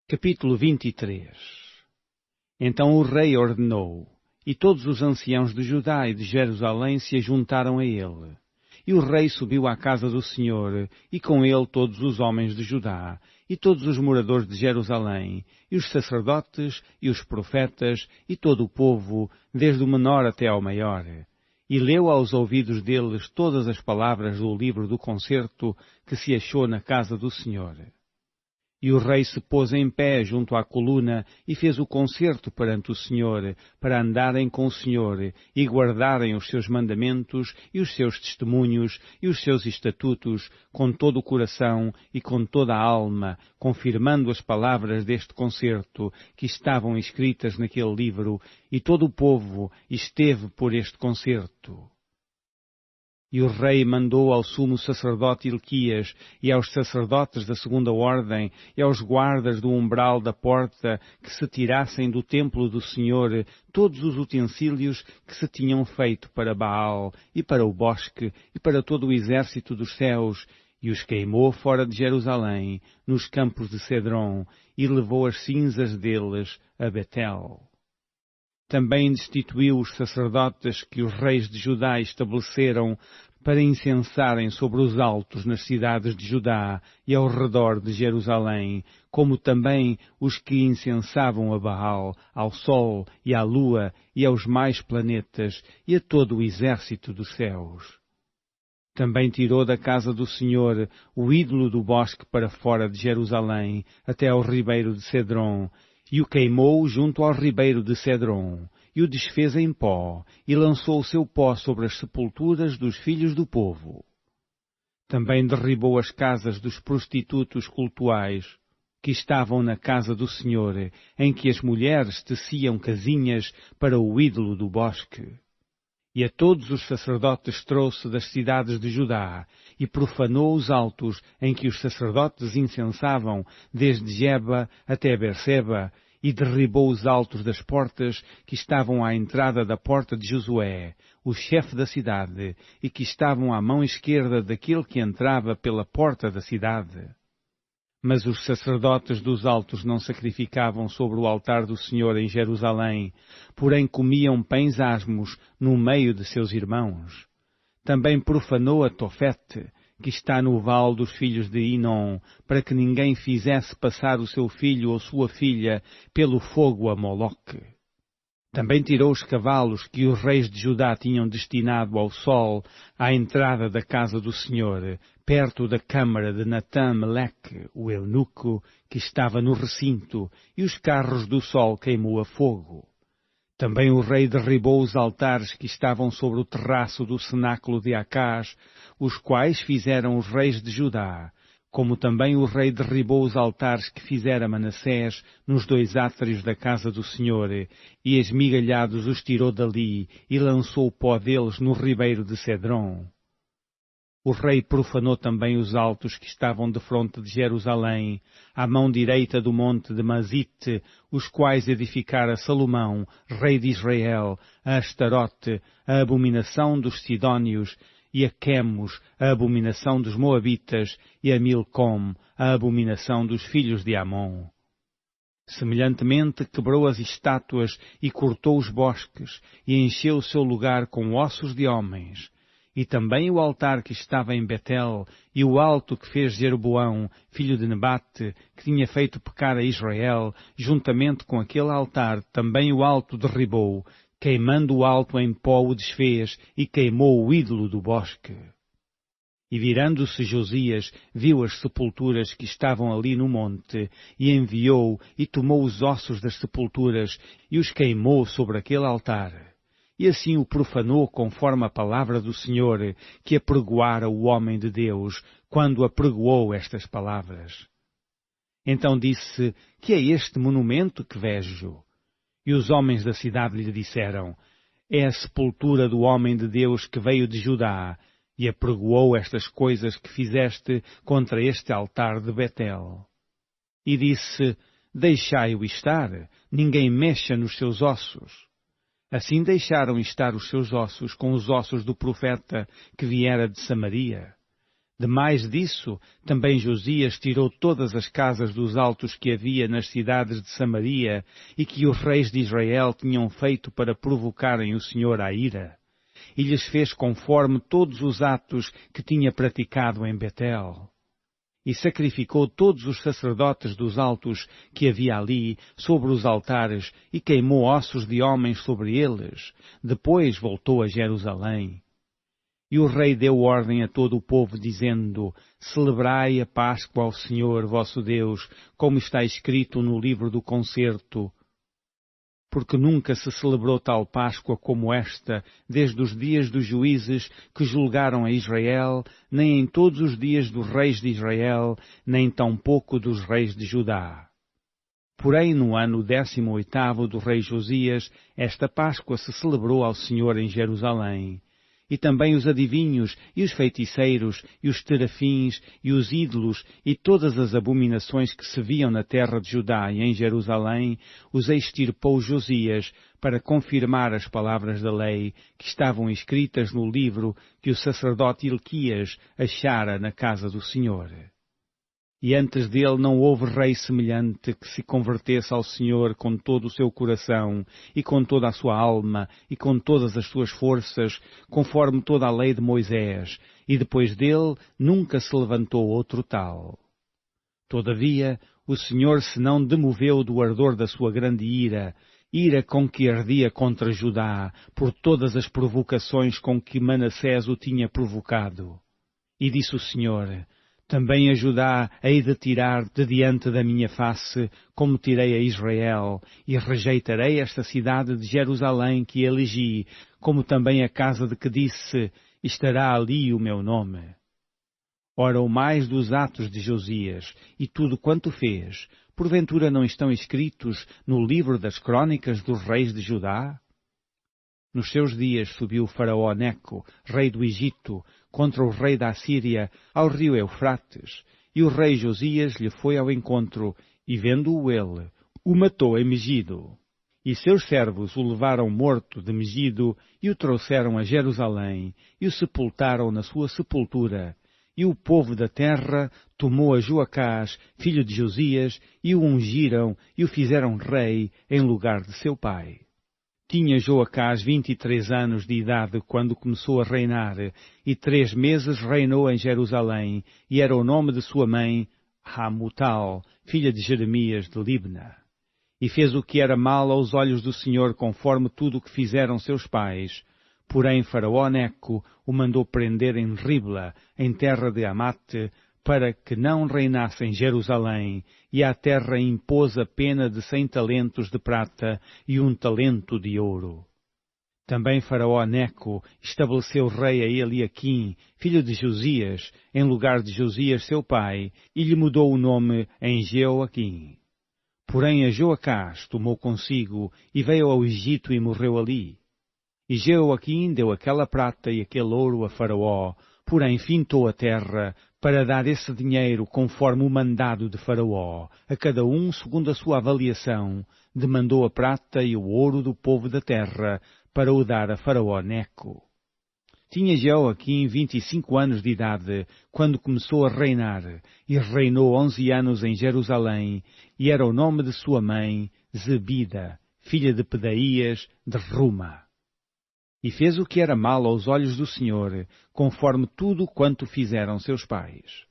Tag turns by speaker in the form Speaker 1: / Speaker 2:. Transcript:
Speaker 1: Capítulo 23. Então o rei ordenou, e todos os anciãos de Judá e de Jerusalém se ajuntaram a ele. E o rei subiu à casa do Senhor, e com ele todos os homens de Judá, e todos os moradores de Jerusalém, e os sacerdotes, e os profetas, e todo o povo, desde o menor até ao maior. E leu aos ouvidos deles todas as palavras do livro do concerto que se achou na casa do Senhor. E o rei se pôs em pé junto à coluna e fez o concerto perante o Senhor, para andarem com o Senhor e guardarem os seus mandamentos e os seus testemunhos e os seus estatutos com todo o coração e com toda a alma, confirmando as palavras deste concerto que estavam escritas naquele livro, e todo o povo esteve por este concerto. E o rei mandou ao sumo sacerdote Hilquias, e aos sacerdotes da segunda ordem, e aos guardas do umbral da porta, que se tirassem do templo do Senhor todos os utensílios que se tinham feito para Baal, e para o bosque, e para todo o exército dos céus, e os queimou fora de Jerusalém, nos campos de Cedron, e levou as cinzas deles a Betel. Também destituiu os sacerdotes que os reis de Judá estabeleceram para incensarem sobre os altos nas cidades de Judá e ao redor de Jerusalém, como também os que incensavam a Baal, ao sol e à lua e aos mais planetas e a todo o exército dos céus. Também tirou da casa do Senhor o ídolo do bosque para fora de Jerusalém, até ao ribeiro de Cedron, e o queimou junto ao ribeiro de Cedron, e o desfez em pó, e lançou o seu pó sobre as sepulturas dos filhos do povo. Também derribou as casas dos prostitutos cultuais, que estavam na casa do Senhor, em que as mulheres teciam casinhas para o ídolo do bosque. E a todos os sacerdotes trouxe das cidades de Judá, e profanou os altos em que os sacerdotes incensavam, desde Geba até Berseba, e derribou os altos das portas que estavam à entrada da porta de Josué, o chefe da cidade, e que estavam à mão esquerda daquele que entrava pela porta da cidade. Mas os sacerdotes dos altos não sacrificavam sobre o altar do Senhor em Jerusalém, porém comiam pães asmos no meio de seus irmãos. Também profanou a Tofete, que está no vale dos filhos de Inom, para que ninguém fizesse passar o seu filho ou sua filha pelo fogo a Moloque. Também tirou os cavalos que os reis de Judá tinham destinado ao sol à entrada da casa do Senhor, perto da câmara de Natã-Meleque, o eunuco, que estava no recinto, e os carros do sol queimou a fogo. Também o rei derribou os altares que estavam sobre o terraço do cenáculo de Acás, os quais fizeram os reis de Judá, como também o rei derribou os altares que fizera Manassés nos dois átrios da casa do Senhor, e esmigalhados os tirou dali, e lançou o pó deles no ribeiro de Cedron. O rei profanou também os altos que estavam defronte de Jerusalém, à mão direita do monte de Mazite, os quais edificara Salomão, rei de Israel, a Astarote, a abominação dos Sidónios, e a Quemos, a abominação dos Moabitas, e a Milcom, a abominação dos filhos de Amon. Semelhantemente quebrou as estátuas e cortou os bosques, e encheu o seu lugar com ossos de homens. E também o altar que estava em Betel, e o alto que fez Jeroboão, filho de Nebate, que tinha feito pecar a Israel, juntamente com aquele altar, também o alto derribou, queimando o alto em pó o desfez, e queimou o ídolo do bosque. E virando-se Josias, viu as sepulturas que estavam ali no monte, e enviou, e tomou os ossos das sepulturas, e os queimou sobre aquele altar. E assim o profanou conforme a palavra do Senhor, que apregoara o homem de Deus, quando apregoou estas palavras. Então disse: que é este monumento que vejo? E os homens da cidade lhe disseram: é a sepultura do homem de Deus que veio de Judá, e apregoou estas coisas que fizeste contra este altar de Betel. E disse: deixai-o estar, ninguém mexa nos seus ossos. Assim deixaram estar os seus ossos com os ossos do profeta que viera de Samaria. Demais disso, também Josias tirou todas as casas dos altos que havia nas cidades de Samaria e que os reis de Israel tinham feito para provocarem o Senhor à ira, e lhes fez conforme todos os atos que tinha praticado em Betel. E sacrificou todos os sacerdotes dos altos que havia ali sobre os altares e queimou ossos de homens sobre eles. Depois voltou a Jerusalém. E o rei deu ordem a todo o povo, dizendo: Celebrai a Páscoa ao Senhor vosso Deus, como está escrito no livro do concerto. Porque nunca se celebrou tal Páscoa como esta, desde os dias dos juízes que julgaram a Israel, nem em todos os dias dos reis de Israel, nem tampouco dos reis de Judá. Porém, no ano 18º do rei Josias, esta Páscoa se celebrou ao Senhor em Jerusalém. E também os adivinhos, e os feiticeiros, e os terafins, e os ídolos, e todas as abominações que se viam na terra de Judá e em Jerusalém, os extirpou Josias, para confirmar as palavras da lei que estavam escritas no livro que o sacerdote Ilquias achara na casa do Senhor. E antes dele não houve rei semelhante que se convertesse ao Senhor com todo o seu coração, e com toda a sua alma, e com todas as suas forças, conforme toda a lei de Moisés, e depois dele nunca se levantou outro tal. Todavia, o Senhor se não demoveu do ardor da sua grande ira com que ardia contra Judá, por todas as provocações com que Manassés o tinha provocado. E disse o Senhor: Também a Judá hei de tirar de diante da minha face, como tirei a Israel, e rejeitarei esta cidade de Jerusalém que elegi, como também a casa de que disse: Estará ali o meu nome. Ora, o mais dos atos de Josias, e tudo quanto fez, porventura não estão escritos no livro das crônicas dos reis de Judá? Nos seus dias subiu o faraó Neco, rei do Egito, contra o rei da Assíria, ao rio Eufrates, e o rei Josias lhe foi ao encontro, e vendo-o ele, o matou em Megido. E seus servos o levaram morto de Megido, e o trouxeram a Jerusalém, e o sepultaram na sua sepultura. E o povo da terra tomou a Joacás, filho de Josias, e o ungiram, e o fizeram rei, em lugar de seu pai. Tinha Joacás 23 anos de idade quando começou a reinar, e 3 meses reinou em Jerusalém, e era o nome de sua mãe Hamutal, filha de Jeremias de Libna. E fez o que era mal aos olhos do Senhor, conforme tudo o que fizeram seus pais. Porém Faraó Neco o mandou prender em Ribla, em terra de Amate, para que não reinasse em Jerusalém, e à terra impôs a pena de 100 talentos de prata e 1 talento de ouro. Também Faraó Neco estabeleceu rei a Eliaquim, filho de Josias, em lugar de Josias seu pai, e lhe mudou o nome em Jeoaquim. Porém a Joacás tomou consigo, e veio ao Egito e morreu ali. E Jeoaquim deu aquela prata e aquele ouro a Faraó, porém fintou a terra, para dar esse dinheiro conforme o mandado de Faraó, a cada um segundo a sua avaliação, demandou a prata e o ouro do povo da terra, para o dar a Faraó Neco. Tinha Jeoaquim 25 anos de idade, quando começou a reinar, e reinou 11 anos em Jerusalém, e era o nome de sua mãe, Zebida, filha de Pedaías, de Ruma. E fez o que era mal aos olhos do Senhor, conforme tudo quanto fizeram seus pais.